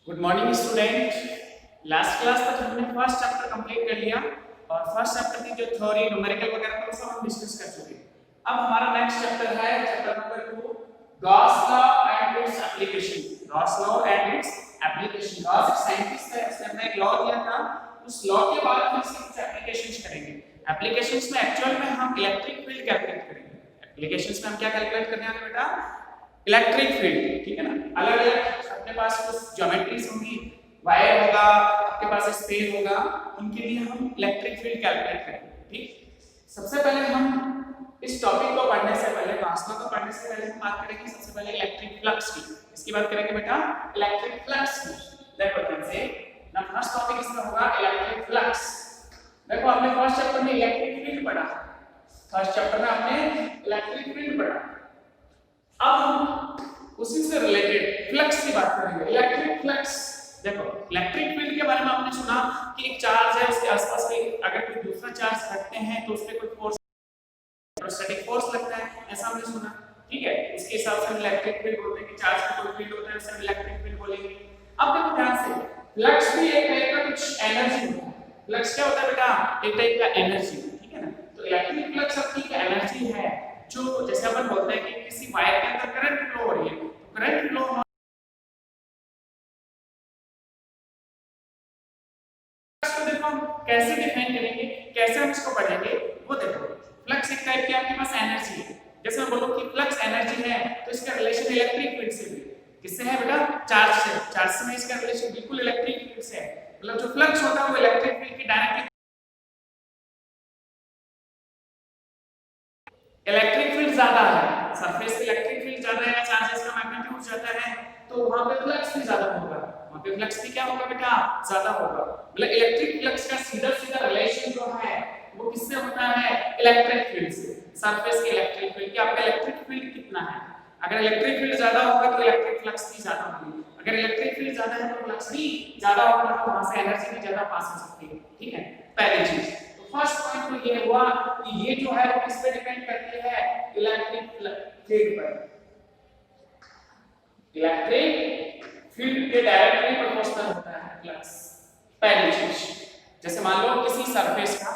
Good morning student. Last class तक हमने first chapter complete कर लिया और फर्स्ट चैप्टर की जो थ्योरी न्यूमेरिकल वगैरह था सब हम डिस्कस कर चुके हैं। अब हमारा नेक्स्ट चैप्टर है chapter number 2, Gauss law and its application. Gauss law and its application. Gauss एक साइंटिस्ट है, उसने अपना एक लॉ दिया था, उस लॉ के बाद हम इसके कुछ एप्लीकेशंस करेंगे। एप्लीकेशंस में एक्चुअल में हम इलेक्ट्रिक फील्ड कैलकुलेट करेंगे। एप्लीकेशंस में हम क्या कैलकुलेट करने वाले बेटा? इलेक्ट्रिक फील्ड, ठीक है ना। अलग अलग अपने पास कुछ ज्योमेट्रीज होंगी, वायर होगा, आपके पास स्पेस होगा, उनके लिए हम इलेक्ट्रिक फील्ड कैलकुलेट करेंगे। ठीक, सबसे पहले हम इस टॉपिक को पढ़ने से पहले, गॉस लॉ को पढ़ने से पहले हम बात करेंगे सबसे पहले इलेक्ट्रिक फ्लक्स की। इसकी बात करेंगे बेटा इलेक्ट्रिक फ्लक्स की। देखो ध्यान से, ना फर्स्ट टॉपिक इसमें होगा इलेक्ट्रिक फ्लक्स। देखो आपने फर्स्ट चैप्टर में इलेक्ट्रिक फील्ड पढ़ा, फर्स्ट चैप्टर में आपने इलेक्ट्रिक फील्ड पढ़ा। अब हम उसी से रिलेटेड फ्लक्स की बात करेंगे, इलेक्ट्रिक फ्लक्स। देखो इलेक्ट्रिक फील्ड के बारे में आपने सुना कि एक चार्ज है, उसके आसपास में अगर कोई दूसरा चार्ज रखते हैं तो उस पे कोई फोर्स, इलेक्ट्रोस्टैटिक फोर्स लगता है, ऐसा हमने सुना। ठीक है, इसके हिसाब से हम इलेक्ट्रिक फील्ड बोलते हैं कि चार्ज का कोई फील्ड होता है उसे हम इलेक्ट्रिक फील्ड बोलेंगे। अब देखो ध्यान से, फ्लक्स भी एक टाइप का कुछ एनर्जी होता है। फ्लक्स क्या होता है बेटा? एक टाइप का एनर्जी, ठीक है ना। तो इलेक्ट्रिक फ्लक्स आपकी एक एनर्जी है जो, जैसे अपन बोलते हैं कि किसी वायर के अंदर करंट फ्लो हो रही है, तो करंट फ्लो को देखो हम कैसे डिफाइन करेंगे, कैसे हम इसको पढ़ेंगे वो देखो। फ्लक्स एक टाइप की आपके पास एनर्जी है। जैसे मैं बोलूं कि फ्लक्स एनर्जी है तो इसका रिलेशन इलेक्ट्रिक फील्ड से भी किससे है बेटा? चार्ज से। चार्ज से में इसका रिलेशन बिल्कुल इलेक्ट्रिक फील्ड से है। मतलब जो फ्लक्स होता है वो इलेक्ट्रिक फील्ड की डायरेक्टली, इलेक्ट्रिक फील्ड ज्यादा है, सरफेस पे इलेक्ट्रिक फील्ड ज्यादा है, चार्जेस का मैग्नीट्यूड ज्यादा है, तो वहां पे फ्लक्स भी ज्यादा होगा। वहां पे फ्लक्स भी क्या होगा बेटा? ज्यादा होगा। मतलब इलेक्ट्रिक फ्लक्स का सीधा सीधा रिलेशन जो है वो किससे होता है? इलेक्ट्रिक फील्ड से। सरफेस के इलेक्ट्रिक फील्ड, कि आपका इलेक्ट्रिक फील्ड कितना है। अगर इलेक्ट्रिक फील्ड ज्यादा होगा तो इलेक्ट्रिक फ्लक्स भी ज्यादा होगी, अगर इलेक्ट्रिक फील्ड ज्यादा है तो फ्लक्स भी ज्यादा होगा, तो वहां से एनर्जी भी ज्यादा पास हो सकती है। ठीक है, पहली चीज। फर्स्ट पॉइंट तो ये हुआ कि ये जो है वो किस पे डिपेंड करती है? इलेक्ट्रिक फील्ड पर। इलेक्ट्रिक फील्ड के डायरेक्टली प्रोपोर्शनल होता है फ्लक्स। पहली चीज, जैसे मान लो किसी सरफेस का,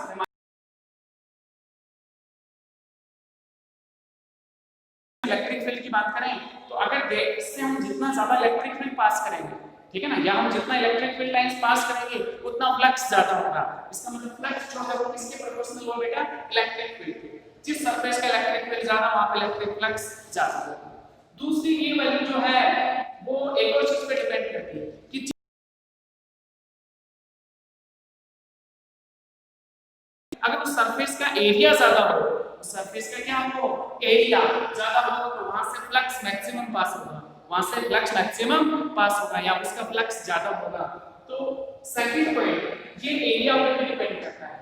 इलेक्ट्रिक फील्ड की बात करें तो अगर इससे हम जितना ज्यादा इलेक्ट्रिक फील्ड पास करेंगे, ठीक है ना, या हम जितना इलेक्ट्रिक फील्ड लाइंस पास करेंगे उतना फ्लक्स ज्यादा होगा। इसका मतलब फ्लक्स जो है वो किसके प्रोपोर्शनल होगा बेटा? इलेक्ट्रिक फील्ड के। जिस सरफेस का इलेक्ट्रिक फील्ड ज्यादा वहां पे इलेक्ट्रिक फ्लक्स ज्यादा होगा। दूसरी ये वैल्यू जो है वो एक और चीज पे डिपेंड करती है कि अगर उस सरफेस का एरिया ज्यादा हो, सरफेस का क्या हो? एरिया ज्यादा हो, तो वहां से फ्लक्स मैक्सिमम पास होगा, वहां से फ्लक्स मैक्सिमम पास होगा या उसका फ्लक्स ज्यादा होगा। तो सेकंड पॉइंट, ये एरिया पे भी डिपेंड करता है,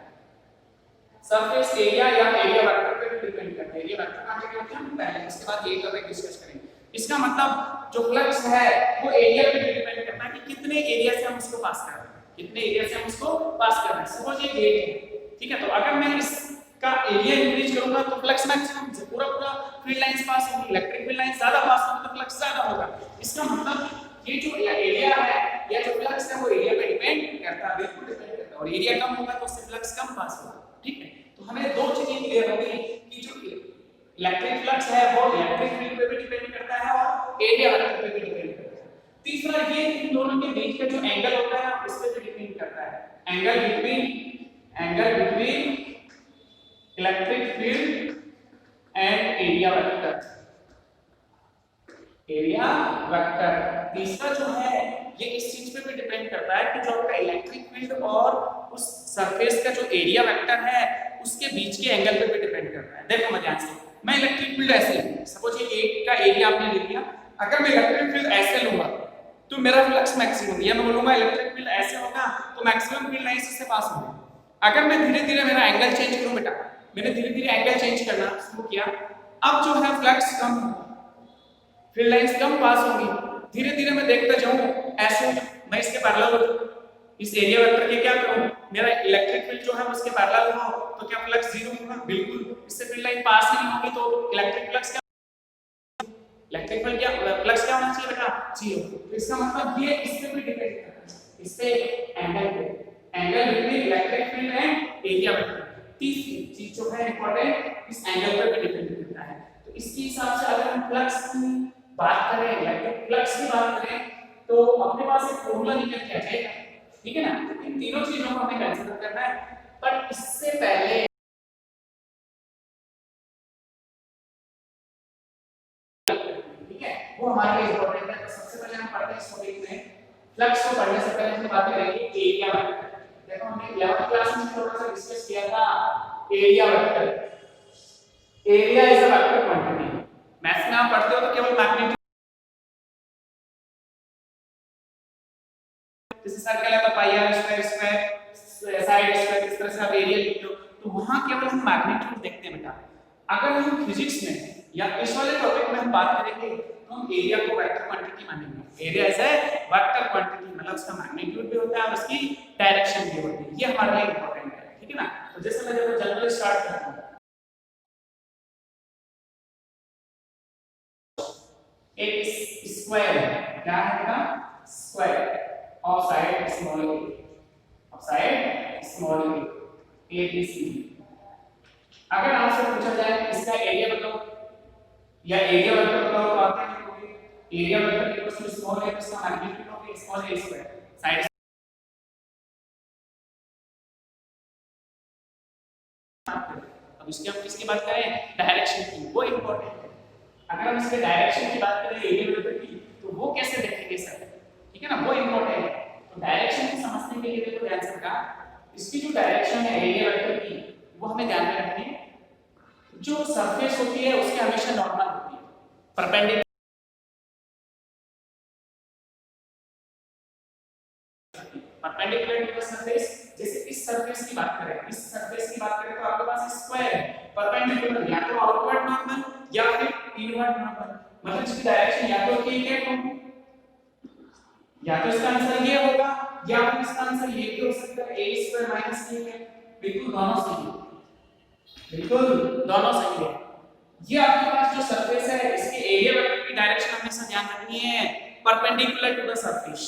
सरफेस एरिया या एरिया वेक्टर पे भी डिपेंड करता है। एरिया वेक्टर का क्या होता है पहले, उसके बाद ये टॉपिक डिस्कस करेंगे। इसका मतलब जो फ्लक्स है वो एरिया पे डिपेंड करता है कि कितने एरिया से हम उसको पास कर रहे हैं, कितने एरिया से हम उसको पास कर रहे हैं। सपोज ये गेट है, ठीक है, तो अगर मैं इसका एरिया इंक्रीज करूंगा तो फ्लक्स मैक्सिमम से पूरा फील्ड लाइंस पास होंगी, इलेक्ट्रिक फील्ड लाइंस ज्यादा पास होंगी तो फ्लक्स ज्यादा होगा। इसका मतलब ये जो एरिया है या जो फ्लक्स है वो एरिया पे डिपेंड करता है, बिल्कुल डिपेंड करता है। और एरिया कम होगा तो उससे फ्लक्स कम पास होगा। ठीक है, तो हमें दो चीजें क्लियर हो गई कि जो इलेक्ट्रिक फ्लक्स है वो इलेक्ट्रिक फील्ड पे भी डिपेंड करता है और एरिया वेक्टर पे भी डिपेंड करता है। तीसरा ये इन दोनों के बीच का जो एंगल होता है उस पे भी डिपेंड करता है। Angle between electric field and area vector. Area vector तीसरा जो है ये इस चीज पे भी डिपेंड करता है कि जो आपका इलेक्ट्रिक फील्ड और उस सरफेस का जो एरिया वेक्टर है उसके बीच के एंगल पे भी डिपेंड करता है। देखो मैं ध्यान से, मैं इलेक्ट्रिक फील्ड ऐसे लूं, सपोज ये गेट का एरिया आपने ले लिया, अगर मैं इलेक्ट्रिक फील्ड ऐसे लूंगा तो मेरा फ्लक्स मैक्सिमम, या मैं बोलूंगा इलेक्ट्रिक फील्ड ऐसे होगा तो मैक्सिमम फील्ड लाइंस इससे पास होंगे। अगर मैं धीरे-धीरे मेरा एंगल चेंज करूं बेटा, मैंने धीरे-धीरे एंगल चेंज करना शुरू किया, अब जो है फ्लक्स कम होगा, फील्ड लाइंस कम पास होंगी। धीरे-धीरे मैं देखता जाऊं ऐसे मैं इसके पैरेलल हो, इस एरिया वेक्टर के क्या करूं, मेरा इलेक्ट्रिक फील्ड जो है उसके पैरेलल हो तो क्या फ्लक्स जीरो होगा? बिल्कुल, इससे फील्ड लाइन पास ही नहीं होगी तो इलेक्ट्रिक फ्लक्स क्या, इलेक्ट्रिक फील्ड क्या, फ्लक्स क्या होना चाहिए बेटा? 0। तो इसका मतलब ये इस पे भी डिपेंड करता है, इस पे एंगल पे, angle between electric field and area vector. तीसरी चीज जो है इंपॉर्टेंट, इस एंगल पर भी डिपेंड करता है। तो इसके हिसाब से अगर हम फ्लक्स की बात करें, इलेक्ट्रिक फ्लक्स की बात करें, तो अपने पास एक फॉर्मूला निकल के आ जाएगा, ठीक है ना। इन तीनों चीजों को हमें कंसीडर करना है, पर इससे पहले ठीक है वो हमारे लिए इंपॉर्टेंट है। तो सबसे पहले हम पढ़ते हैं इस टॉपिक में फ्लक्स को पढ़ने से पहले हम बात करेंगे एरिया वेक्टर। देखो हमने 11th क्लास में थोड़ा सा डिस्कस किया था area vector. Area is a vector quantity. Maths में आप पढ़ते हो तो केवल मैग्नीट्यूड, जैसे सर्कल है तो pi r square square side square, इस तरह से आप एरिया लिखते हो, तो वहां केवल हम मैग्नीट्यूड देखते हैं बेटा। अगर हम फिजिक्स में या इस वाले टॉपिक में हम बात करेंगे तो हम एरिया को वेक्टर क्वांटिटी मानेंगे। Area is a vector quantity, मतलब उसका मैग्नीट्यूड भी होता है और उसकी डायरेक्शन भी होती है। ये हमारे लिए इंपॉर्टेंट है, ठीक है ना। तो जैसे मैं जब जनरल स्टार्ट करता हूं, एक स्क्वायर क्या है ना, square of side small A, of side small A B C. अगर आपसे पूछा जाए इसका एरिया बताओ या एरिया वेक्टर बताओ तो आप क्या लिखोगे? Area vector equals to small a plus magnitude of a small a square side. अब इसकी हम किसकी बात करें? डायरेक्शन की, वो इंपॉर्टेंट है। अगर हम इसके डायरेक्शन की बात करें एरिया वेक्टर की, तो वो कैसे देखेंगे सर, ठीक है ना, वो इंपॉर्टेंट है। तो डायरेक्शन को समझने के लिए देखो ध्यान से बेटा, इसकी जो डायरेक्शन है एरिया वेक्टर की वो हमें ध्यान में रखनी है। जो सरफेस होती है उसके हमेशा नॉर्मल होती है, perpendicular perpendicular to the surface. जैसे इस सरफेस की बात करें, इस सरफेस की बात करें तो आपके पास स्क्वायर है, परपेंडिकुलर या तो आउटवर्ड नॉर्मल या फिर इनवर्ड नॉर्मल, मतलब इसकी डायरेक्शन या तो ठीक है या तो इसका आंसर ये होगा या फिर इसका आंसर ये भी हो सकता है a स्क्वायर माइनस b है। बिल्कुल दोनों सही है, बिल्कुल दोनों सही है। ये आपके पास जो सरफेस है इसके एरिया वेक्टर की डायरेक्शन हमेशा ध्यान रखनी है परपेंडिकुलर टू द सरफेस,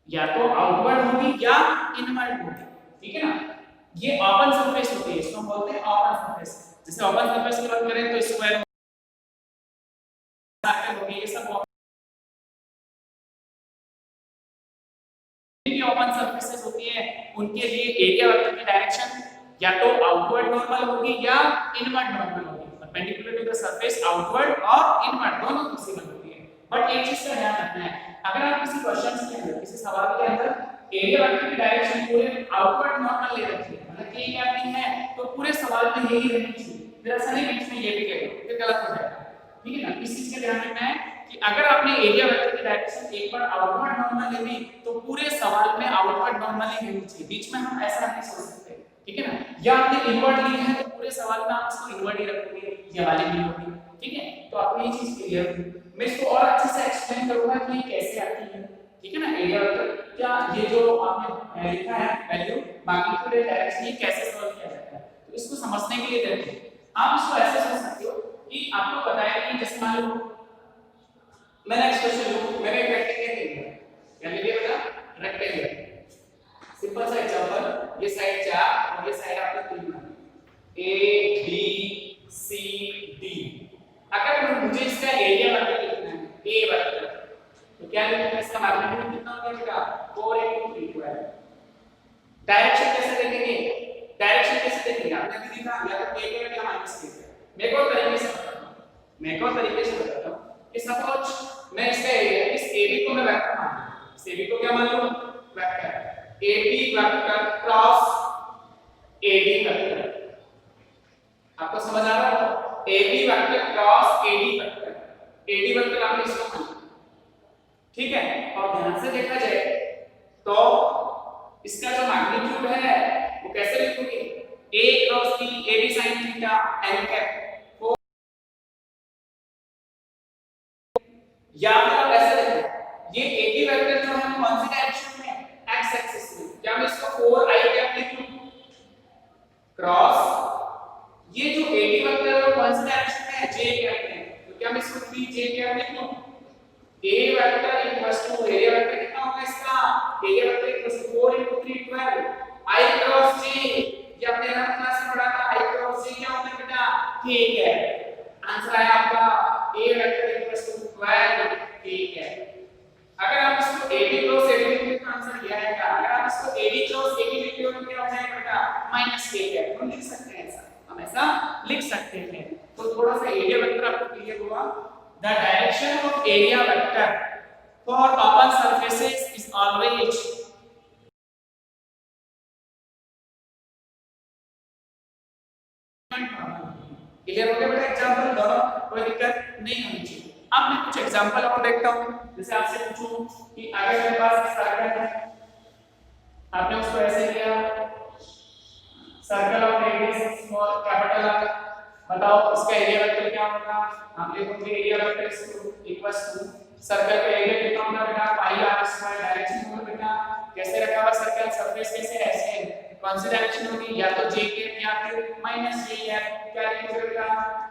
या तो आउटवर्ड होगी या इनवर्ड होगी, ठीक है ना। ये ओपन सरफेस होती है, इसको हम बोलते हैं ओपन सरफेस। जैसे ओपन सरफेस की बात करें तो स्क्वायर सर्कल होगी, ये सब ओपन सरफेसेस होती है, उनके लिए एरिया वेक्टर की डायरेक्शन या तो आउटवर्ड नॉर्मल होगी या इनवर्ड नॉर्मल होगी। Perpendicular to the surface outward और इनवर्ड दोनों पॉसिबल होती है। बट एक चीज का ध्यान रखना है, अगर आप किसी क्वेश्चन के अंदर, किसी सवाल के अंदर एरिया वेक्टर की डायरेक्शन पूरे आउटवर्ड नॉर्मल ले रखी है, मतलब कि क्या नहीं है, तो पूरे सवाल में यही रहनी चाहिए, फिर ऐसा नहीं बीच में ये भी कह दो, फिर गलत हो जाएगा, ठीक है ना। इस चीज का ध्यान रखना है कि अगर आपने एरिया वेक्टर की डायरेक्शन एक बार आउटवर्ड नॉर्मल ले ली तो पूरे सवाल में आउटवर्ड नॉर्मल ही रहनी चाहिए, बीच में हम ऐसा नहीं सोच सकते, ठीक है ना। या आपने इनवर्ड ली है तो पूरे सवाल में आप इसको इनवर्ड ही रखोगे, ये वाली भी होगी, ठीक है। तो आपको ये चीज क्लियर है। मैं इसको और अच्छे से एक्सप्लेन करूंगा कि ये कैसे आती है, ठीक है ना। एरिया वेक्टर क्या ये जो आपने लिखा है वैल्यू मैग्नीट्यूड एंड डायरेक्शन, ये कैसे सॉल्व किया जाता है, तो इसको समझने के लिए देखिए आप इसको ऐसे समझ सकते हो कि आपको पता है कि जैसे मान लो मैंने एक्सप्रेशन लूं, मैंने एक रेक्टेंगल ले लिया, क्या ले लिया बेटा? रेक्टेंगल। सिंपल सा एग्जांपल, ये साइड 4 और ये साइड आपको 3 ए बी सी डी। अगर मुझे इसका एरिया वेक्टर लिखना है, ए वेक्टर, तो क्या लिखना है? इसका मैग्नीट्यूड कितना हो गया बेटा? 4 into 3 12। डायरेक्शन कैसे देखेंगे? डायरेक्शन कैसे देखेंगे? आपने अभी देखा या तो ए के या माइनस के। मैं को तरीके से बताता हूं, मैं को तरीके से बताता हूं कि सपोज मैं इसका एरिया, इस एबी को मैं वेक्टर मान लूं, इस एबी को क्या मान लूं? Vector. AB vector cross AD vector, आपको समझ आ रहा है? AB vector cross AD vector, AD vector आपने इसको मान लिया, ठीक है। और ध्यान से देखा जाए तो इसका जो मैग्नीट्यूड है वो कैसे लिखोगे? a cross b a b sin theta n cap, या फिर आप ऐसे देखो ये AB वेक्टर जो है कौन सी डायरेक्शन में? x एक्सिस में, क्या मैं इसको 4i कैप लिख लूं क्रॉस ये जो AB वेक्टर है कौन सी डायरेक्शन में है? j कैप में, तो क्या मैं इसको 3j कैप लिख लूं? A vector equals to area vector कितना होगा इसका, area vector equals to 4 * 3 12 i cross j, ये आपने 11th क्लास में पढ़ा था। i क्रॉस j क्या होता है बेटा, ठीक है, आंसर आया आपका ए वेक्टर इक्वल्स टू 12, ठीक है। अगर आप इसको AB क्रॉस AB लिखें तो आंसर ये आएगा। अगर आप इसको AD क्रॉस AB लिखते हो तो क्या हो जाएगा बेटा, -k है। हम लिख सकते हैं ऐसा, हम ऐसा लिख सकते हैं। तो थोड़ा सा एरिया वेक्टर आपको क्लियर हुआ। The direction of area vector for open surfaces is always clear हो गया बेटा। एग्जांपल दोनों, कोई दिक्कत नहीं होनी चाहिए। अब मैं कुछ एग्जांपल और देखता हूं। जैसे आपसे पूछूं कि अगर मेरे पास सर्कल है, आपने उसको ऐसे लिया, circle of radius small capital R, बताओ इसका एरिया वेक्टर क्या होगा। आप लिखोगे area vector equals to circle का एरिया कितना होगा बेटा, पाई आर स्क्वायर। डायरेक्शन होगा बेटा, कैसे रखा हुआ सर्कल, सरफेस कैसे, ऐसे। कौन सी डायरेक्शन होगी, या तो j कैप या फिर -j कैप। क्या लिखोगे बेटा,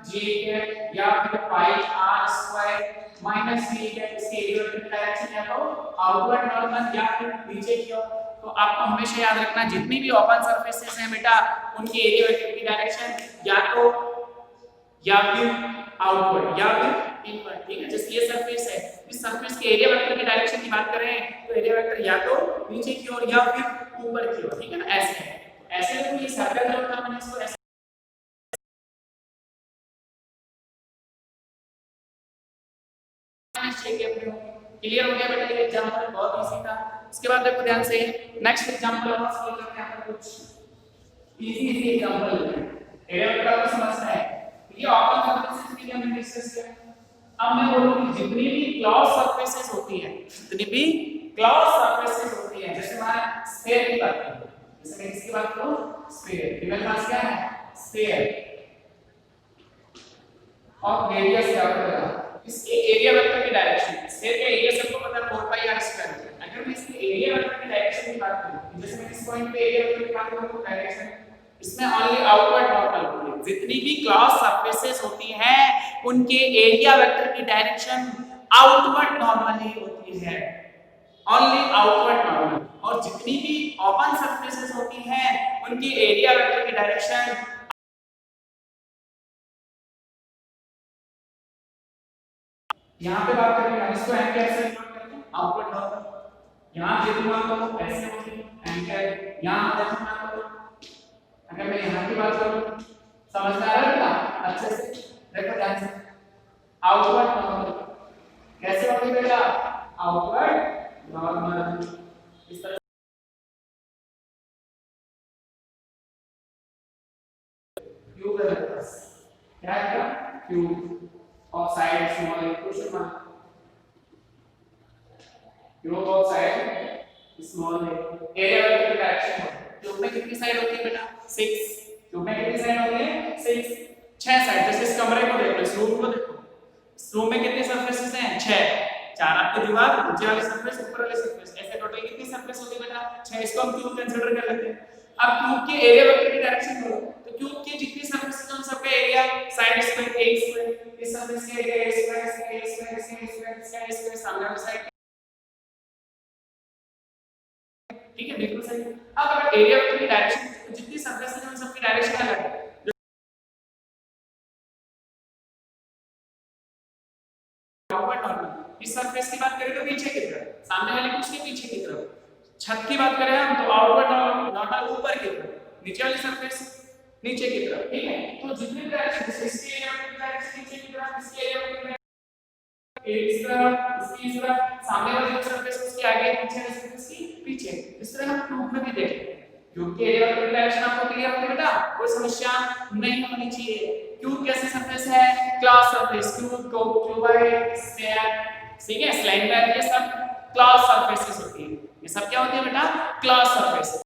j कैप या फिर पाई आर स्क्वायर -j कैप। इसके एरिया वेक्टर की डायरेक्शन या तो आउटवर्ड नॉर्मल या फिर नीचे की ओर। तो आपको हमेशा याद रखना, जितनी भी ओपन सरफेसेस हैं बेटा, उनकी एरिया वेक्टर की डायरेक्शन या तो या फिर आउटवर्ड या फिर इनवर्ड, ठीक है। जैसे ये सरफेस है, इस सरफेस के एरिया वेक्टर की डायरेक्शन की बात करें तो एरिया वेक्टर या तो नीचे की ओर या फिर ऊपर की ओर, ठीक है ना, ऐसे है। ऐसे तो ये सर्कल जो था मैंने इसको ऐसे क्लियर हो गया बेटा। ये एग्जांपल बहुत इजी था। इसके बाद देखो ध्यान से, नेक्स्ट एग्जांपल और सॉल्व करते हैं। यहाँ पर कुछ इजी एग्जांपल एरिया वेक्टर को समझना है। ये ओपन सरफेसेस के लिए हमने डिस्कस किया। अब मैं बोलूं कि जितनी भी क्लोज सरफेसेस होती हैं, जितनी भी क्लोज सरफेसेस होती हैं, जैसे हमारा स्फीयर की बात करें, जैसे मैं इसकी बात करूं, स्फीयर की मेरे पास क्या है, स्फीयर और रेडियस क्या होगा, इसके एरिया वेक्टर की डायरेक्शन, स्फीयर का एरिया सबको पता है 4 पाई r स्क्वायर। अगर मैं इसके एरिया वेक्टर की डायरेक्शन की बात करूं, जैसे मैं इस पॉइंट पे एरिया वेक्टर की बात करूं तो डायरेक्शन इसमें ओनली आउटवर्ड नॉर्मल होती है। जितनी भी क्लोज सरफेसेस होती हैं उनके एरिया वेक्टर की डायरेक्शन आउटवर्ड नॉर्मल ही होती है, ओनली आउटवर्ड नॉर्मल। और जितनी भी ओपन सरफेसेस होती हैं उनकी एरिया वेक्टर की डायरेक्शन, यहां पे बात करें हम इसको एम कैसे नोट करते हैं, आउटवर्ड नॉर्मल। यहां देखूंगा तो ऐसे होगी एम कैप, यहां देखूंगा तो अगर मैं यहां की बात करूं, समझ में आ रहा है ना अच्छे से, देखो ध्यान से। आउटवर्ड नॉर्मल कैसे होगी बेटा, आउटवर्ड नॉर्मल इस तरह क्यूब है मेरे पास, क्या है cube of side small question mark, cube of side small है। एरिया वेक्टर की डायरेक्शन है, क्यूब में कितनी साइड होती है बेटा, 6। क्यूब में कितनी साइड होती है, 6 साइड। जैसे इस कमरे को देखो, इस रूम को देखो, इस रूम में कितने सरफेसेस हैं, 6। 4 आपकी दीवार, नीचे वाली सरफेस, ऊपर वाली सरफेस, ऐसे टोटल कितनी सरफेस होगी बेटा, 6। इसको हम क्यूब कंसीडर कर लेते हैं। अब क्यूब के एरिया वेक्टर की डायरेक्शन करो तो क्यूब की जितनी सरफेसेस हैं उन सबका area side square a square, इस सरफेस का एरिया a स्क्वायर, इसका a स्क्वायर, इसका a स्क्वायर, इसका a स्क्वायर, सामने वाली साइड, ठीक है, बिल्कुल सही। अब अगर एरिया वेक्टर की डायरेक्शन जितनी सरफेसेस हैं उन सबकी डायरेक्शन अलग है। इस सरफेस की बात करें तो पीछे की तरफ, सामने वाले को उसके पीछे की तरफ। छत की बात करें हम तो आउटवर्ड नॉर्मल ऊपर की तरफ, नीचे वाली सरफेस नीचे की तरफ, ठीक है। तो जितने डायरेक्शन, इसके एरिया की डायरेक्शन नीचे की तरफ, इसके एरिया की इस तरफ, इसकी तरफ, सामने वाली जो सरफेस उसके आगे पीछे वाली सरफेस की पीछे। इस तरह हम क्यूब में भी देखेंगे। क्यूब के एरिया की डायरेक्शन आपको क्लियर है बेटा, कोई समस्या नहीं होनी चाहिए। क्यूब कैसी सरफेस है, क्लॉज सरफेस। क्यूब को क्यूबॉइड, स्फीयर, ठीक है, सिलेंडर, ये सब क्लॉज सरफेसेस होती है। ये सब क्या होती है बेटा, clause surface.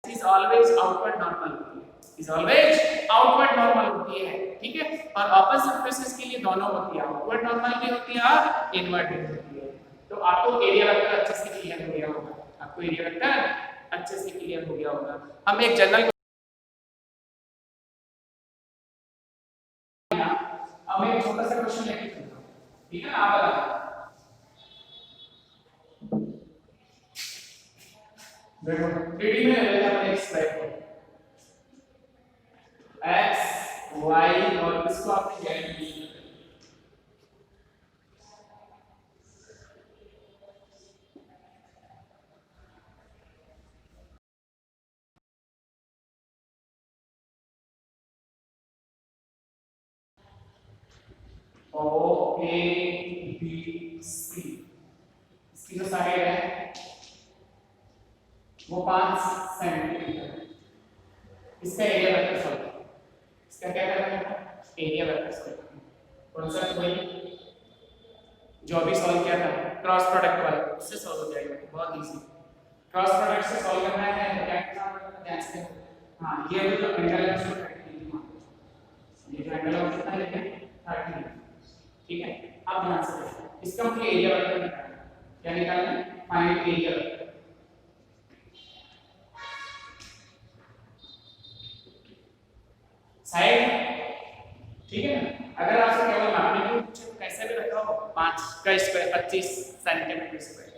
Is always outward normal होती है, इज ऑलवेज आउटवर्ड नॉर्मल होती है, ठीक है। और ओपन सरफेसेस के लिए दोनों होती है, आउटवर्ड नॉर्मल भी होती है और इनवर्ड भी होती है। तो आपको एरिया वेक्टर अच्छे से क्लियर हो गया होगा, आपको एरिया वेक्टर अच्छे से क्लियर हो गया होगा। हम एक जनरल अब मैं एक छोटा सा क्वेश्चन लेके चलता हूँ, ठीक है ना? आप बताओ। देखो 3D में ले लेते हैं x को, x y और इसको आपने z the. O A B C, इसकी जो साइड है वो 5 सेंटीमीटर। इसका एरिया वेक्टर सॉल्व करो। इसका क्या करना है? एरिया वेक्टर सॉल्व करना। कॉन्सेप्ट वही जो अभी सॉल्व किया था क्रॉस प्रोडक्ट वाला, उससे सॉल्व हो जाएगा, बहुत इजी। क्रॉस प्रोडक्ट से सॉल्व करना है तो क्या करना होगा? ध्यान से देखो। हां, ये जो एंगल है उसको 30 डिग्री, ये जो एंगल है कितना लेंगे? 30 डिग्री, ठीक है? अब ध्यान से देखो, इसका मुझे एरिया वेक्टर निकालना है। क्या निकालना है? Find area vector. साइड, ठीक है ना? अगर आपसे केवल मैग्नीट्यूड पूछे तो कैसे भी रखा हो 5 का स्क्वायर 25 सेंटीमीटर स्क्वायर,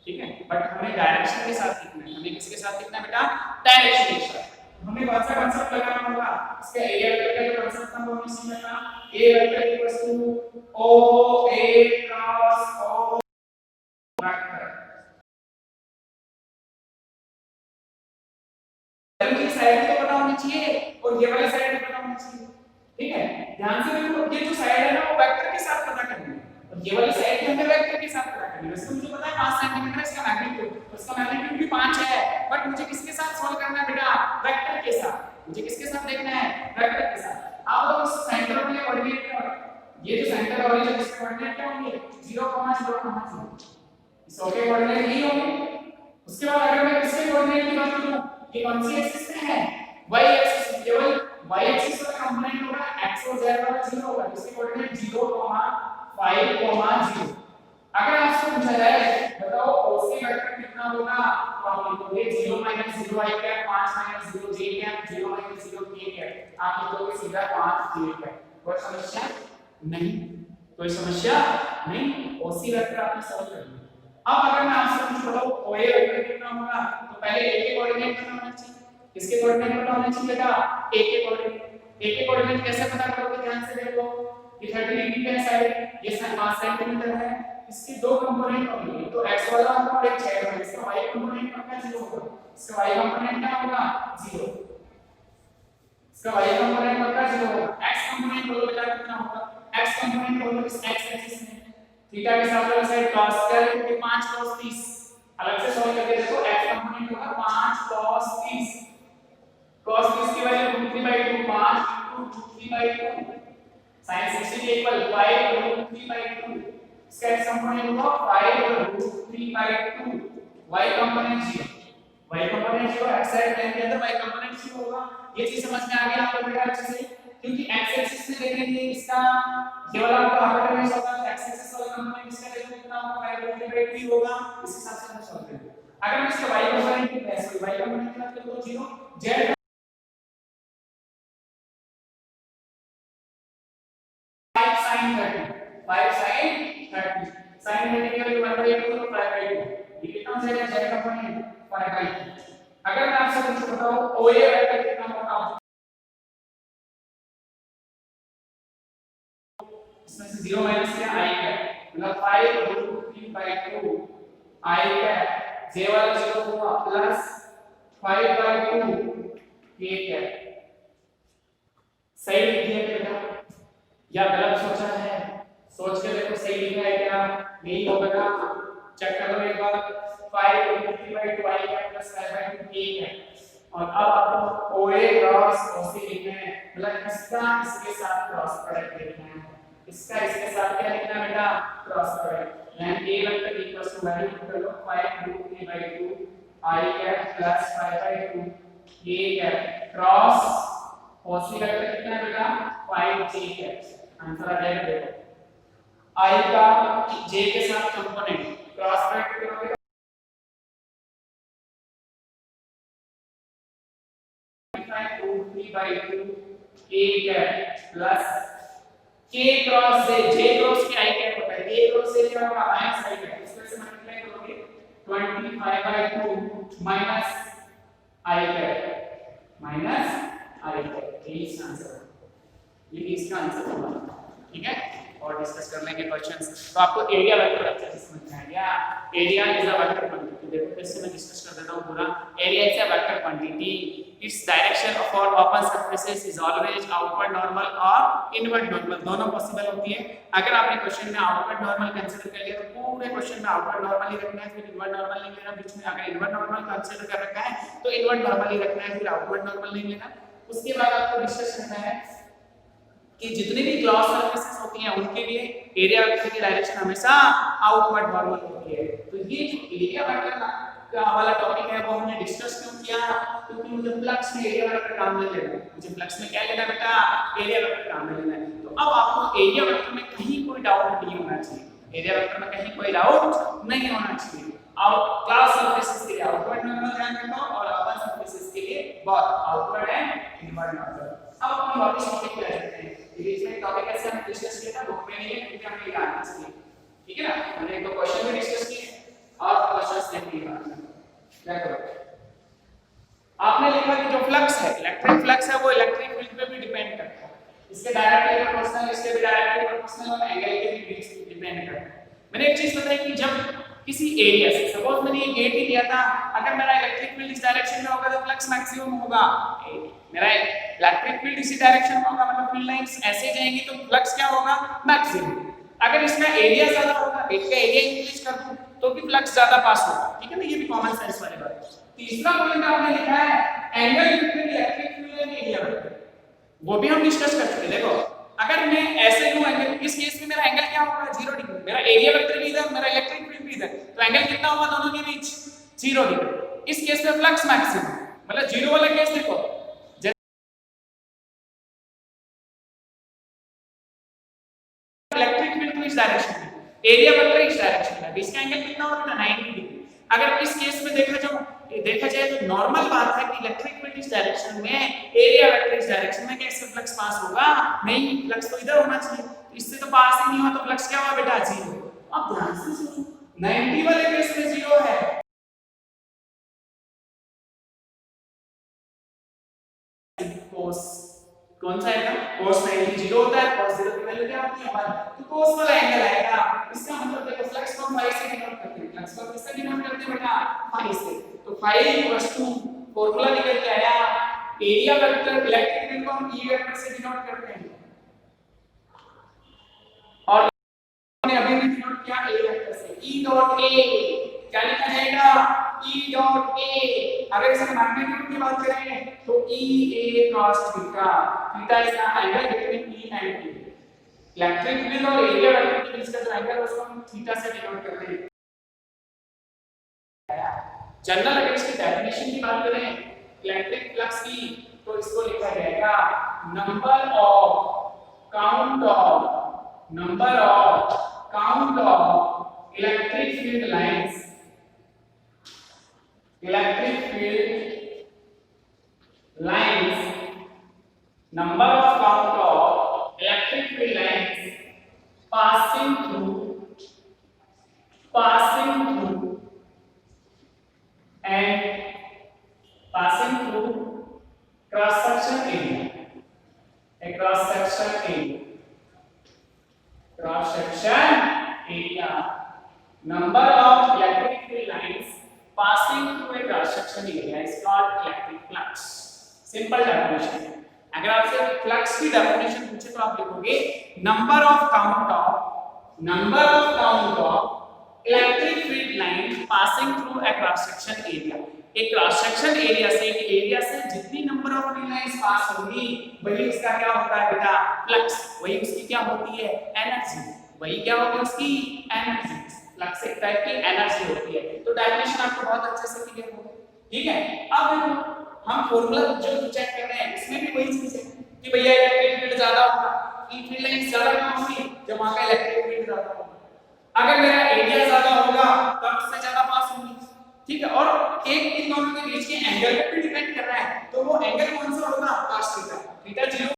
ठीक है? बट हमें डायरेक्शन के साथ लिखना है। हमें किसके साथ लिखना है बेटा? डायरेक्शन के साथ। हमें कौन सा कांसेप्ट लगाना होगा? इसका एरिया वेक्टर का कांसेप्ट हम लोग सीखना। ए वेक्टर इक्वल्स टू ओ ए क्रॉस ओ वेक्टर। ये साइड तो पता होनी चाहिए और ये वाली साइड भी पता होनी चाहिए, ठीक है? ध्यान से देखो, ये जो साइड है ना वो वेक्टर के साथ पता करनी है और ये वाली साइड भी हमें वेक्टर के साथ पता करनी है। वैसे मुझे पता है 5 सेंटीमीटर इसका मैग्नीट्यूड, उसका मैग्नीट्यूड भी 5 है, बट मुझे किसके साथ सॉल्व करना है बेटा? वेक्टर के साथ। मुझे किसके साथ देखना है? वेक्टर के साथ। आप लोग इस सेंटर वाले कोऑर्डिनेट क्या होगा? ये जो सेंटर वाली जो इसके कोऑर्डिनेट क्या होंगे? 0,0,0। इस ओके कोऑर्डिनेट यही होंगे। उसके बाद अगर मैं किसके कोऑर्डिनेट की बात करूं, ये कौन सी एक्सिस में है? y axis. केवल y एक्सिस का कंपोनेंट होगा x और z वाला 0 होगा, इसके कोऑर्डिनेट 0, 5, 0। अगर आपसे पूछा जाए बताओ OC वेक्टर कितना होगा, तो आप लिखोगे 0 - 0 i cap, 5 - 0 j cap, 0 - 0 k cap. आप लिखोगे सीधा 5 j कैप। कोई समस्या नहीं, कोई समस्या नहीं। OC वेक्टर आपने सॉल्व कर लिया। अब अगर मैं आपसे कुछ बताऊं OA वेक्टर कितना होगा, तो पहले A के कोऑर्डिनेट पता होना चाहिए। किसके कोऑर्डिनेट पता होना चाहिए बेटा? A के कोऑर्डिनेट। A के कोऑर्डिनेट कैसे पता करोगे? ध्यान से देखो, ये 30 डिग्री पे साइड, ये 5 सेंटीमीटर है। इसके दो कंपोनेंट होंगे, तो x वाला होगा और एक z वाला। इसका y कंपोनेंट पक्का 0 होगा। इसका y कंपोनेंट क्या होगा? 0। इसका y कंपोनेंट पक्का 0 होगा। x कंपोनेंट बोलो बेटा कितना होगा? x कंपोनेंट बोलो इस x एक्सिस में थीटा के साथ वाला साइड cos स्क्वायर होगी 5 cos 30। अलग से सॉल्व करके देखो, x कंपोनेंट होगा 5 cos 30। cos 30 की वैल्यू √3/2, 5 √3/2। sin 60 equal 5 √3/2। इसका x कंपोनेंट होगा 5 √3/2। y component 0, y component 0, x side plane के अंदर y कंपोनेंट 0 होगा। ये चीज समझ में आ गई आपको बेटा अच्छे से? क्योंकि x एक्सिस में देखेंगे इसका ये वाला आपको आगे में होगा, x एक्सिस वाला कंपोनेंट इसका वैल्यू कितना होगा? 5 √3/2 होगा। इस हिसाब से हम सॉल्व करेंगे। अगर मैं इसके y कंपोनेंट की बात करूं तो 0, z 5 sin 30, 5 sin 30, sin 30 की वैल्यू 1/2 तो 5/2। ये कितना हो जाएगा? z component 5/2। अगर मैं आपसे कुछ बताऊं OA वेक्टर कितना होगा, इसमें से 0 माइनस किया i कैप, मतलब 5 √3/2 i कैप, j वाला 0 होगा प्लस 5/2 k कैप। सही लिख दिया बेटा या गलत सोचा है? सोच के देखो सही लिखा है क्या? यही होगा ना? चेक कर लो एक बार। 5 √3/2 i cap plus 5/2 k cap. और अब आपको OA क्रॉस OC लिखना है, मतलब इसका इसके साथ क्रॉस प्रोडक्ट लिखना है। इसका इसके साथ क्या लिखना है बेटा? Cross product. यानी A vector equals to value put कर लो 5 √3/2 i cap plus 5/2 k cap cross OC vector कितना है बेटा? 5j cap. आंसर आ जाएगा देखो, i का j के साथ कंपोनेंट क्रॉस प्रोडक्ट करोगे 5 √3/2 k cap plus k cross j cross के i कैप होता है, k क्रॉस j क्या होगा माइनस i कैप, इसको ऐसे मल्टीप्लाई करोगे 25/2 minus i cap minus i cap, ये इसका आंसर है, ये इसका आंसर होगा। ठीक है, और डिस्कस कर लेंगे क्वेश्चंस। तो आपको एरिया वेक्टर अच्छे से समझ में आ गया। Area is a vector quantity, देखो फिर से मैं डिस्कस कर देता हूं पूरा। Area is a vector quantity, its direction for open surfaces is always outward normal और इनवर्ड नॉर्मल, दोनों पॉसिबल होती है। अगर आपने क्वेश्चन में आउटवर्ड नॉर्मल कंसीडर कर लिया तो पूरे क्वेश्चन में आउटवर्ड नॉर्मल ही रखना है, फिर इनवर्ड नॉर्मल नहीं लेना बीच में। अगर इनवर्ड नॉर्मल कंसीडर कर रखा है तो इनवर्ड नॉर्मल ही रखना है, फिर आउटवर्ड नॉर्मल नहीं लेना। उसके बाद आपको डिस्कस करना है कि जितने भी क्लॉज सरफेसेस होती हैं उनके लिए एरिया वेक्टर की डायरेक्शन हमेशा आउटवर्ड नॉर्मल होती है। तो ये जो एरिया वेक्टर का वाला टॉपिक है वो हमने डिस्कस क्यों किया, क्योंकि मुझे फ्लक्स में एरिया वेक्टर काम में लेना है। मुझे फ्लक्स में क्या लेना बेटा, एरिया वेक्टर काम में लेना है। तो अब आपको एरिया वेक्टर में कहीं कोई डाउट नहीं होना चाहिए, एरिया वेक्टर में कहीं कोई डाउट नहीं होना चाहिए। आउट क्लॉज सरफेसेस के लिए आउटवर्ड नॉर्मल ध्यान रखना और ओपन सरफेसेस के लिए both outward and inward normal. अब अपन वापस टॉपिक पे आ जाते हैं। इसमें टॉपिक ऐसे हम डिस्कस किया था, बुक में नहीं है क्योंकि हमने ये आंसर किए। ठीक है ना, हमने एक दो क्वेश्चन भी डिस्कस किए और क्वेश्चंस देख लिए। क्या करो, आपने लिखा कि जो फ्लक्स है, इलेक्ट्रिक फ्लक्स है, वो इलेक्ट्रिक फील्ड पे भी डिपेंड करता है। इसके डायरेक्टली प्रोपोर्शनल, इसके भी डायरेक्टली प्रोपोर्शनल और एंगल के भी बीच डिपेंड करता है। मैंने एक चीज बताई कि जब किसी एरिया से, सपोज मैंने ये गेट ही लिया था, अगर मेरा इलेक्ट्रिक फील्ड इस डायरेक्शन में होगा तो फ्लक्स मैक्सिमम होगा। मेरा इलेक्ट्रिक फील्ड इसी डायरेक्शन में होगा, मतलब फील्ड लाइंस ऐसे जाएंगी तो फ्लक्स क्या होगा, मैक्सिमम। अगर इसमें एरिया ज्यादा होगा, गेट का एरिया इंक्रीज कर दूं तो भी फ्लक्स ज्यादा पास होगा। ठीक है ना, ये भी कॉमन सेंस वाली बात है। तीसरा पॉइंट आपने लिखा है angle between electric field and area vector, वो भी हम डिस्कस कर चुके। देखो अगर मैं ऐसे लूं एंगल, इस केस में मेरा एंगल क्या होगा, 0 डिग्री। मेरा एरिया वेक्टर भी इधर, मेरा इलेक्ट्रिक फील्ड भी इधर, तो एंगल कितना होगा दोनों के बीच, 0 डिग्री। इस केस में फ्लक्स मैक्सिमम, मतलब 0 वाला केस देखो, इलेक्ट्रिक फील्ड तो इस डायरेक्शन में, एरिया वेक्टर इस डायरेक्शन में, इसका एंगल कितना होगा, 90 डिग्री। अगर इस केस में देखा जाए तो नॉर्मल बात है कि इलेक्ट्रिक फील्ड इस डायरेक्शन में, एरिया वेक्टर इस डायरेक्शन में, कैसे फ्लक्स पास होगा, नहीं फ्लक्स तो इधर होना चाहिए, इससे तो पास ही नहीं हुआ, तो फ्लक्स क्या हुआ बेटा, 0। अब ध्यान से सोचो, 90 वाले केस में 0 है, cos कौन सा आएगा, cos 90 0 होता है, cos 0 की वैल्यू क्या होती है 1, तो cos वाला एंगल आएगा। इसका मतलब देखो फ्लक्स को फाई से डिनोट करते हैं, फ्लक्स को किससे डिनोट करते हैं बेटा, फाई से। तो फाई इक्वल्स टू, फार्मूला निकल के आया, एरिया वेक्टर इलेक्ट्रिक फील्ड को हम E वेक्टर से डिनोट करते हैं, और हमने अभी भी डिनोट किया A वेक्टर से, E डॉट A क्या लिखा जाएगा, E डॉट A। अगर इसके मैग्नीट्यूड की बात करें तो EA cos theta, theta is the angle between E and A। Electric field और एरिया वेक्टर के बीच का जो एंगल है उसको हम थीटा से डिनोट करते हैं। जनरल अगर इसकी डेफिनेशन की बात करें इलेक्ट्रिक फ्लक्स की, तो इसको लिखा जाएगा number of count of electric field lines, number of count of electric field lines passing through cross section area, a cross section area, number of electric field lines passing through a cross section area is called electric flux। Simple definition है। अगर आपसे flux की definition पूछे तो आप लिखोगे number of count of electric field line passing through a cross section area. एक cross section area से जितनी number of field lines pass होंगी वही उसका क्या होता है बेटा, फ्लक्स, वही उसकी क्या होती है, एनर्जी, वही क्या होगी उसकी एनर्जी। फ्लक्स एक टाइप की एनर्जी होती है। तो डेफिनेशन आपको बहुत अच्छे से क्लियर हो, ठीक है। अब देखो हम फॉर्मूला जो चेक कर रहे हैं इसमें भी वही चीज है कि भैया इलेक्ट्रिक फील्ड ज्यादा होगा, फील्ड लाइंस ज्यादा कहां होगी, जब वहां का इलेक्ट्रिक फील्ड ज्यादा होगा। अगर मेरा एरिया ज्यादा होगा तब उससे ज्यादा पास होंगी, ठीक है। और एक इन दोनों के बीच के एंगल पे भी डिपेंड कर रहा है, तो वो एंगल कौन सा होगा, cos थीटा। थीटा 0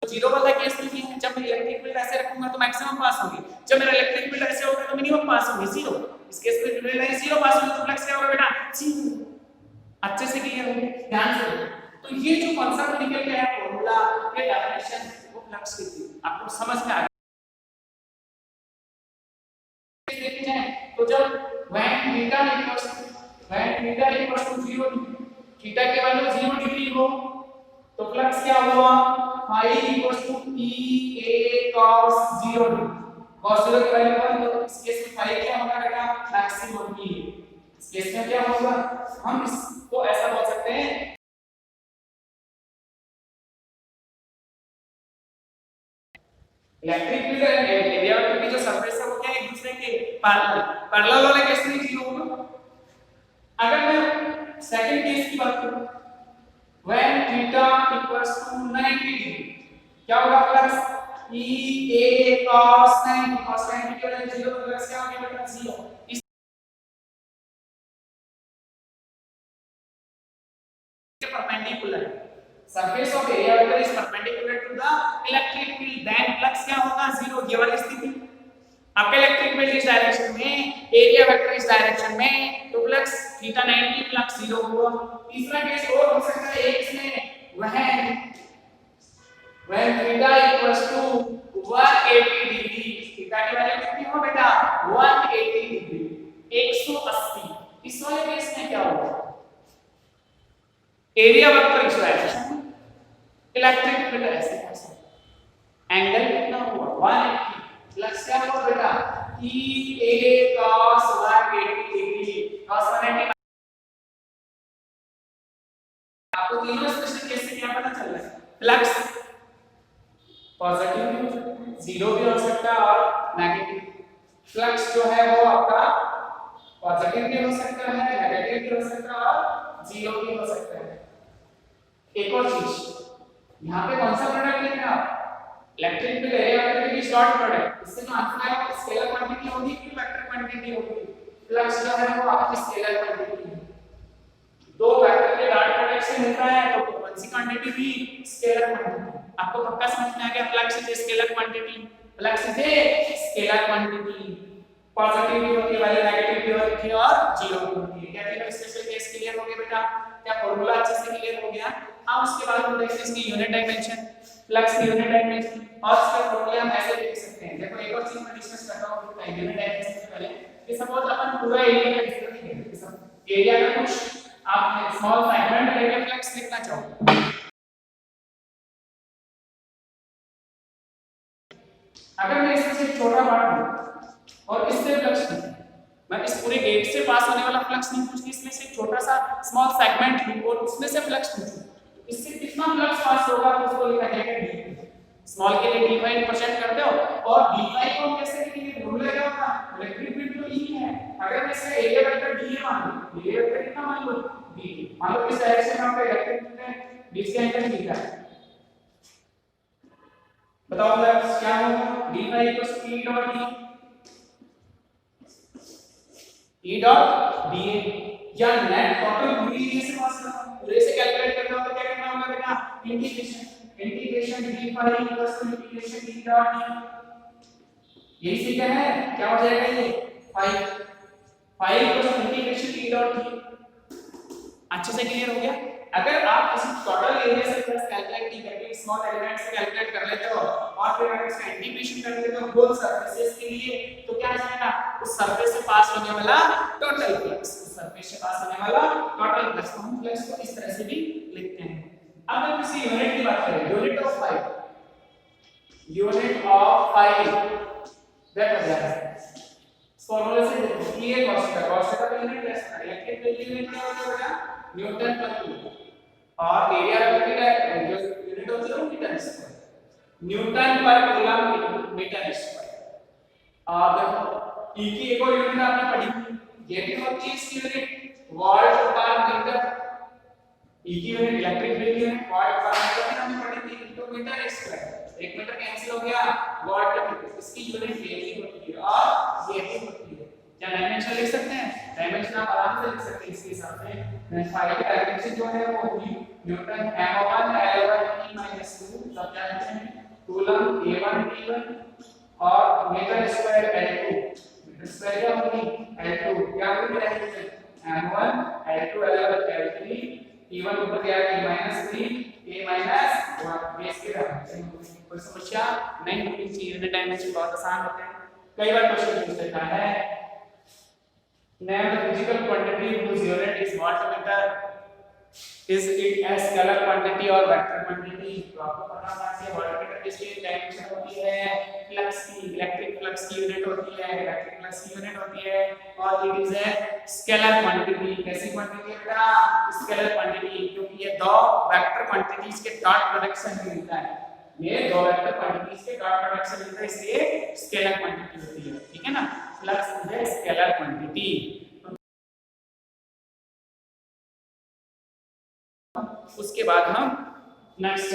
जीरो वाला केस में भी है, जब मैं इलेक्ट्रिक फील्ड ऐसे रखूंगा तो मैक्सिमम पास होगी, जब मेरा इलेक्ट्रिक फील्ड ऐसे होगा तो मिनिमम पास होगी, जीरो। इस केस में ड्यूअल लाइन जीरो पास होगी तो फ्लक्स क्या होगा बेटा, जीरो। अच्छे से क्लियर हो गया, ध्यान से। तो ये जो कांसेप्ट निकल के आया, फॉर्मूला, ये डेफिनेशन, वो फ्लक्स की थी, आपको समझ में आ गया। देखे जाए तो जब when theta equals to 0, theta की वैल्यू 0 डिग्री हो तो फ्लक्स क्या हुआ, phi equals to E A cos 0 cos 0 की वैल्यू 1, तो इस केस में phi क्या होगा बेटा, मैक्सिमम की। इस केस में क्या होगा, हम इसको ऐसा बोल सकते हैं, electric field and area vector की जो सरफेस है वो क्या एक दूसरे के पैरेलल वाले केस में 0 होगा। अगर मैं सेकंड केस की बात करूं, when theta equals to 90 degree, क्या होगा फ्लक्स, E A cos 90 की वैल्यू 0, तो फ्लक्स क्या होगा बेटा, 0। इस perpendicular, surface of area vector is perpendicular to the electric field, then flux क्या होगा, 0। ये वाली स्थिति आपका इलेक्ट्रिक फील्ड इस डायरेक्शन में, एरिया वेक्टर इस डायरेक्शन में, तो फ्लक्स थीटा 90 फ्लक्स 0 हुआ। तीसरा केस और हो सकता है, एक इसमें when theta equals to 180 degree, theta की वैल्यू कितनी हो बेटा, 180 डिग्री, 180। इस वाले केस में क्या होगा, एरिया वेक्टर इस डायरेक्शन में, इलेक्ट्रिक फील्ड ऐसे कैसे, एंगल कितना हुआ, 180 प्लस क्या हुआ बेटा, E A cos 180 degree, cos 180। आपको तीनों स्पेशल केस से क्या पता चल रहा है, फ्लक्स पॉजिटिव भी हो सकता है, जीरो भी हो सकता है और नेगेटिव। फ्लक्स जो है वो आपका पॉजिटिव भी हो सकता है, नेगेटिव भी हो सकता है और जीरो भी हो सकता है। एक और चीज, यहाँ पे कौन सा प्रोडक्ट लेंगे आप, इलेक्ट्रिक फील्ड एरिया वेक्टर की डॉट प्रोडक्ट, इससे जो आंसर आएगा वो स्केलर क्वांटिटी होगी कि वेक्टर क्वांटिटी होगी, फ्लक्स जो है वो आपकी स्केलर क्वांटिटी है। दो वेक्टर के डॉट प्रोडक्ट से मिलता है तो कौन सी क्वांटिटी भी, स्केलर क्वांटिटी। आपको पक्का समझ में आ गया, flux is scalar quantity, flux is scalar quantity, positive भी होती है, वैल्यू नेगेटिव भी होती है और जीरो भी होती है। क्या तीनों स्पेशल केस क्लियर हो गए बेटा, क्या फॉर्मूला अच्छे से क्लियर हो गया। अब उसके बाद हम देखते हैं इसकी यूनिट डायमेंशन, फ्लक्स की यूनिट डायमेंशन और इसके फॉर्मूले हम ऐसे लिख सकते हैं। देखो एक और चीज मैं डिस्कस कर रहा हूं यूनिट डायमेंशन से पहले, कि सपोज अपन पूरा एरिया का डिस्कस करेंगे, एरिया का कुछ आप स्मॉल फ्रैगमेंट लेके फ्लक्स लिखना चाहो, अगर मैं इसमें से छोटा पार्ट लूं और इससे फ्लक्स लूं, मैं इस पूरे गेट से पास होने वाला फ्लक्स नहीं पूछती, इसमें से छोटा सा स्मॉल सेगमेंट लूं और उसमें से फ्लक्स पूछूं, तो इससे कितना फ्लक्स पास होगा तो उसको लिखा जाएगा डी। स्मॉल के लिए डी फाई रिप्रेजेंट करते हो, और डी फाई को हम कैसे लिखेंगे, फॉर्मूला क्या होगा, इलेक्ट्रिक फील्ड तो ई है, अगर मैं इसका एरिया वेक्टर डी है मान लो, एरिया वेक्टर कितना मान लो, डी, मान लो इस डायरेक्शन में आपका इलेक्ट्रिक फील्ड है, डी से एंगल थीटा है, बताओ फ्लक्स क्या होगा, D phi equals to E dot D, E dot D या नेट टोटल पूरी एरिया से पास करना, पूरे से कैलकुलेट करना हो तो क्या करना होगा बेटा, integration D phi equals to integration D dot D, यही सीखा है, क्या हो जाएगा ये phi equals to integration D dot D. अच्छे से क्लियर हो गया। अगर आप किसी टोटल एरिया से फ्लक्स कैलकुलेट नहीं करके स्मॉल एलिमेंट से कैलकुलेट कर लेते हो और फिर अगर इसका इंटीग्रेशन कर लेते हो होल सरफेसेस के लिए, तो क्या आ जाएगा, उस सरफेस से पास होने वाला टोटल फ्लक्स, उस सरफेस से पास होने वाला टोटल फ्लक्स, हम फ्लक्स को इस तरह से भी लिखते हैं। अब हम किसी यूनिट की बात करें, यूनिट ऑफ फाई, दैट हो जाएगा फॉर्मूला से देखो, ये cos थीटा का यूनिट लेस है, इलेक्ट्रिक फील्ड की यूनिट क्या होता है, न्यूटन पर कूलम, और एरिया वेक्टर का जो यूनिट होता है मीटर स्क्वायर, न्यूटन पर कूलम मीटर स्क्वायर। और देखो ई की एक और यूनिट आपने पढ़ी, ये भी होती है इसकी यूनिट वोल्ट पर मीटर, ई की यूनिट इलेक्ट्रिक फील्ड की यूनिट वोल्ट पर मीटर हमने पढ़ी थी, तो मीटर स्क्वायर, एक मीटर कैंसिल हो गया, वोल्ट पर मीटर, इसकी यूनिट ये भी होती है और ये भी होती है। क्या डायमेंशन लिख सकते हैं, डायमेंशन आप आराम से लिख सकते हैं इसके हिसाब से, फाई का डायमेंशन जो है वो होगी न्यूटन m/l/e - 2 सब जानते हैं। कूलम A1 T1 और metre square L2, metre square क्या होगी L2, क्या होगी direction M1 L2 L3 T1 ऊपर क्या है -3 A -1 बेस के डायमेंशन। कोई समस्या नहीं होनी चाहिए, यूनिट डायमेंशन बहुत आसान होते हैं। कई बार क्वेश्चन पूछ लेता है name the physical quantity whose unit is watt meter, is it a scalar quantity or vector quantity। तो आपको पता होना चाहिए watt meter किसकी डायमेंशन होती है, फ्लक्स की, इलेक्ट्रिक फ्लक्स की यूनिट होती है, इलेक्ट्रिक फ्लक्स की यूनिट होती है, और it is a scalar quantity. कैसी क्वांटिटी है बेटा, स्केलर क्वांटिटी, क्योंकि ये दो वेक्टर क्वांटिटीज के डॉट प्रोडक्ट से मिलता है, ये दो वेक्टर क्वांटिटीज के डॉट प्रोडक्ट से मिलता है, इसलिए स्केलर क्वांटिटी होती है। ठीक है ना, flux is a scalar quantity. उसके बाद हम नेक्स्ट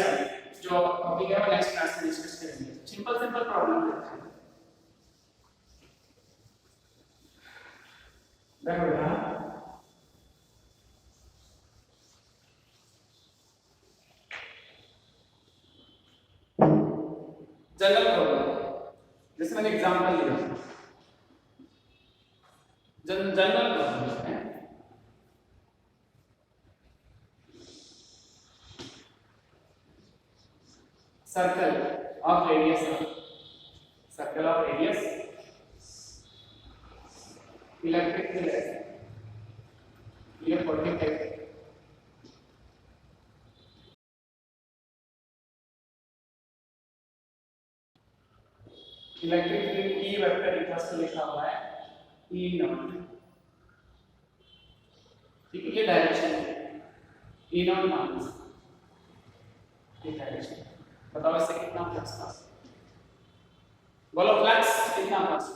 जो टॉपिक है वो नेक्स्ट क्लास में डिस्कस करेंगे। सिंपल प्रॉब्लम लेते हैं। देखो बेटा, जनरल प्रॉब्लम, जैसे मैंने एग्जांपल लिया जनरल प्रॉब्लम है। Circle of radius electric field है ये 45 electric field E vector equals to लिखा हुआ है E नॉट। ठीक है, ये डायरेक्शन है E नॉट माइनस ये डायरेक्शन। बताओ इससे कितना फ्लक्स पास, बोलो फ्लक्स कितना पास।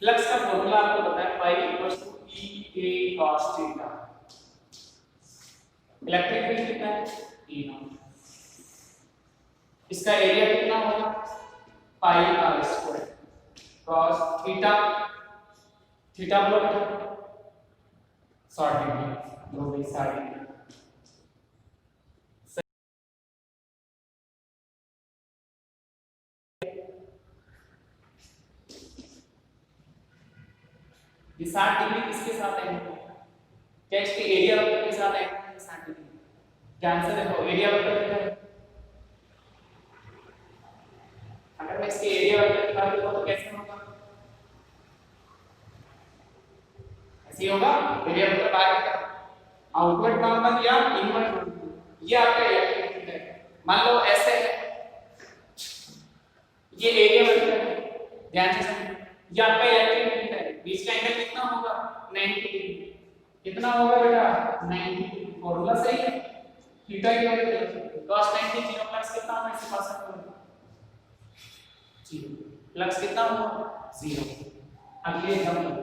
फ्लक्स का फॉर्मूला आपको पता है pi equals to E A cos theta. Electric field कितना है E नॉट, इसका एरिया कितना होगा pi r square cos theta, theta बोलो बेटा 60 डिग्री, दो भी 60 डिग्री। ये 60 डिग्री किसके साथ एंगल है, क्या इसके एरिया वेक्टर के साथ एंगल है 60 डिग्री। ध्यान से देखो एरिया वेक्टर कितना है, अगर मैं इसके एरिया वेक्टर की बात करूं तो कैसे होगा, ऐसे होगा एरिया वेक्टर बाहर की तरफ आउटवर्ड नॉर्मल या इनवर्ड नॉर्मल। ये आपका इलेक्ट्रिक फील्ड है, मान लो ऐसे है, ये एरिया वेक्टर है, ध्यान से समझो, ये आपका इलेक्ट्रिक फील्ड है, बीच का एंगल कितना होगा 90 डिग्री। कितना होगा बेटा 90 डिग्री। फॉर्मूला सही है, थीटा की वैल्यू cos 90 0 प्लस कितना होगा इसके पास जीरो, प्लस कितना होगा 0। अगले example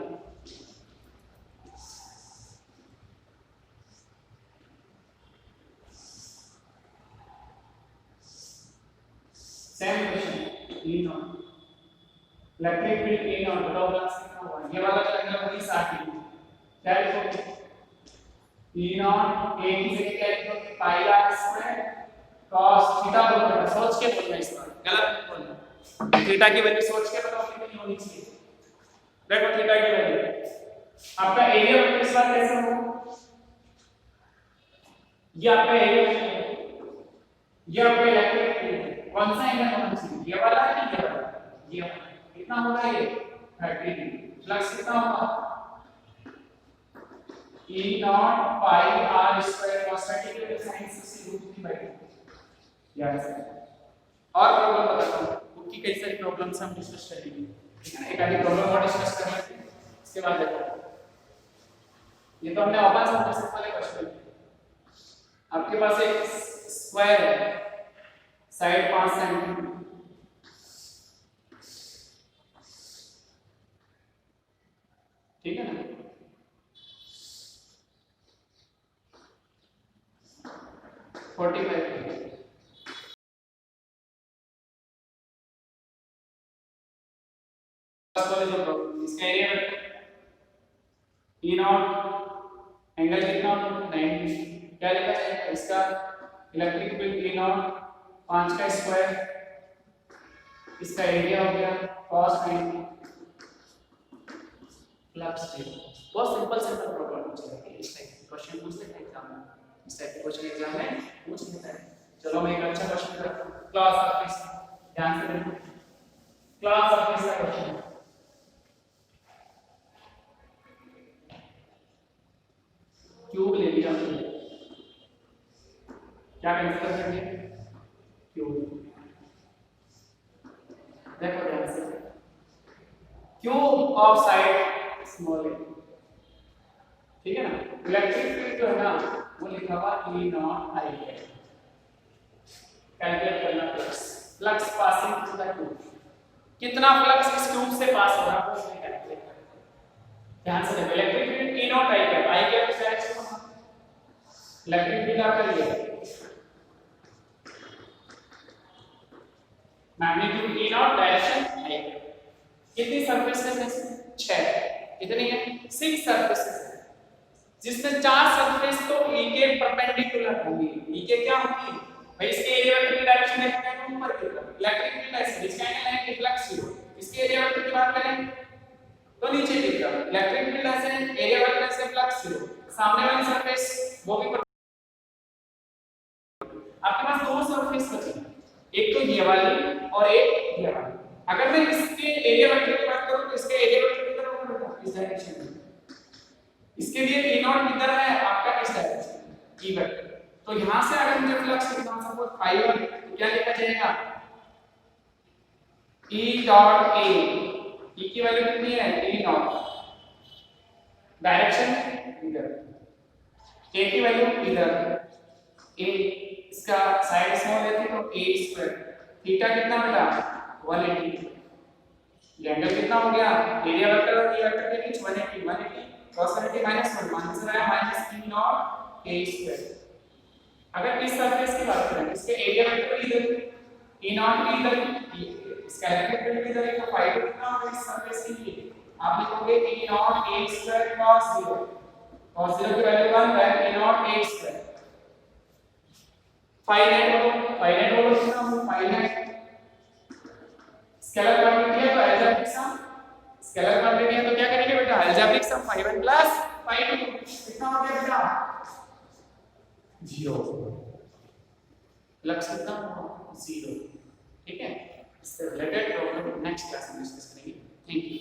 same question E not electric field E not, बताओ फ्लक्स कितना होगा, ये वाला जो एंगल होगी 60 डिग्री, क्या लिखोगे E नॉट A की जगह क्या लिखोगे पाई r स्क्वायर cos थीटा बोलना, सोच के बोलना, इस बार गलत नहीं बोलना, थीटा की वैल्यू सोच के बताओ कितनी होनी चाहिए। देखो थीटा की वैल्यू आपका एरिया वेक्टर इस बार कैसे होगा, ये आपका एरिया वेक्टर, ये आपका इलेक्ट्रिक फील्ड, कौन सा एंगल होना चाहिए, ये वाला है कि ये वाला, ये वाला कितना होगा ये 30 डिग्री। फ्लक्स कितना होगा E not pi r square cos 30 degree sin 60√3/2। याद है, और प्रॉब्लम बताता हूं, बुक की कई सारी प्रॉब्लम्स हम डिस्कस करेंगे, ठीक है ना, एक आधी प्रॉब्लम और डिस्कस कर लेते हैं। इसके बाद देखो ये तो हमने ओपन सर्फेस वाले क्वेश्चन, आपके पास एक स्क्वायर है, साइड 5 सेंटीमीटर, ठीक है ना, इसका area vector E naught angle कितना 90, क्या लिखा जाएगा इसका इलेक्ट्रिक फील्ड E नॉट 5 का स्क्वायर, इसका एरिया हो गया cos 90 प्लस 0। बहुत सिंपल प्रॉब्लम पूछेगा, इस टाइप के क्वेश्चन पूछ लेते हैं एग्जाम में, इस टाइप के क्वेश्चन एग्जाम में पूछ लेते हैं। चलो मैं एक अच्छा क्वेश्चन करता हूं, क्लास सरफेस, ध्यान से देखो, क्लास सरफेस का क्वेश्चन। क्यूब ले लिया, क्या कंसीडर करेंगे, क्यूब। देखो ध्यान से, क्यूब ऑफ साइड स्मॉल ए, ठीक है ना। इलेक्ट्रिक फील्ड जो है ना वो लिखा हुआ E नॉट I है, कैलकुलेट करना flux, flux passing through the tube, कितना फ्लक्स इस ट्यूब से पास हो रहा है वो उसने कैलकुलेट करना। ध्यान से देखो, electric field E not I है, I के डायरेक्शन में इलेक्ट्रिक फील्ड आपका ये magnitude E not, direction I, कितनी सरफेसेस हैं, 6, कितनी है 6 सरफेसेस, जिसमें 4 सरफेस तो E के परपेंडिकुलर होंगी। E के क्या होंगी भाई, इसके एरिया वेक्टर की डायरेक्शन देखते हैं तो ऊपर की तरफ, इलेक्ट्रिक फील्ड ऐसे, इसका एंगल है फ्लक्स 0, इसके एरिया वेक्टर की बात करें तो नीचे की तरफ, इलेक्ट्रिक फील्ड ऐसे, एरिया वेक्टर से फ्लक्स 0, सामने वाली सरफेस वो भी, आपके पास दो सरफेस बची, एक तो ये वाली और एक ये वाली। अगर मैं इसके एरिया वेक्टर की बात करूं तो इसके एरिया वेक्टर किधर होगा बेटा, इस डायरेक्शन में, इसके लिए E नॉट किधर है आपका, इस डायरेक्शन E वेक्टर। तो यहां से अगर मुझे फ्लक्स लिखना सपोज ϕ1, तो क्या लिखा जाएगा, E डॉट A, E की वैल्यू कितनी है E नॉट, डायरेक्शन इधर, A की वैल्यू इधर, A इसका साइड स्मॉल लेते तो a², थीटा कितना बेटा 180, ये एंगल कितना हो गया, एरिया वेक्टर और E वेक्टर के बीच 180 cos 180 -1 माइनस आया माइनस E नॉट a²। अगर इस सरफेस की बात करें, इसके एरिया वेक्टर इधर, E नॉट इधर, इसका इलेक्ट्रिक फील्ड इधर है, तो ϕ2 कितना होगा इस सरफेस के लिए, आप लिखोगे E not a² cos 0, cos 0 की वैल्यू 1 है, E नॉट a², फाइनाइट होगा कितना हो, फाइनाइट स्केलर क्वांटिटी है तो अलजेब्रिक सम, स्केलर क्वांटिटी है तो क्या करेंगे बेटा, अलजेब्रिक सम ϕ1 प्लस ϕ2, कितना हो गया बेटा 0, फ्लक्स कितना होगा 0, ठीक है। इससे रिलेटेड प्रॉब्लम नेक्स्ट क्लास में डिस्कस करेंगे। Thank you.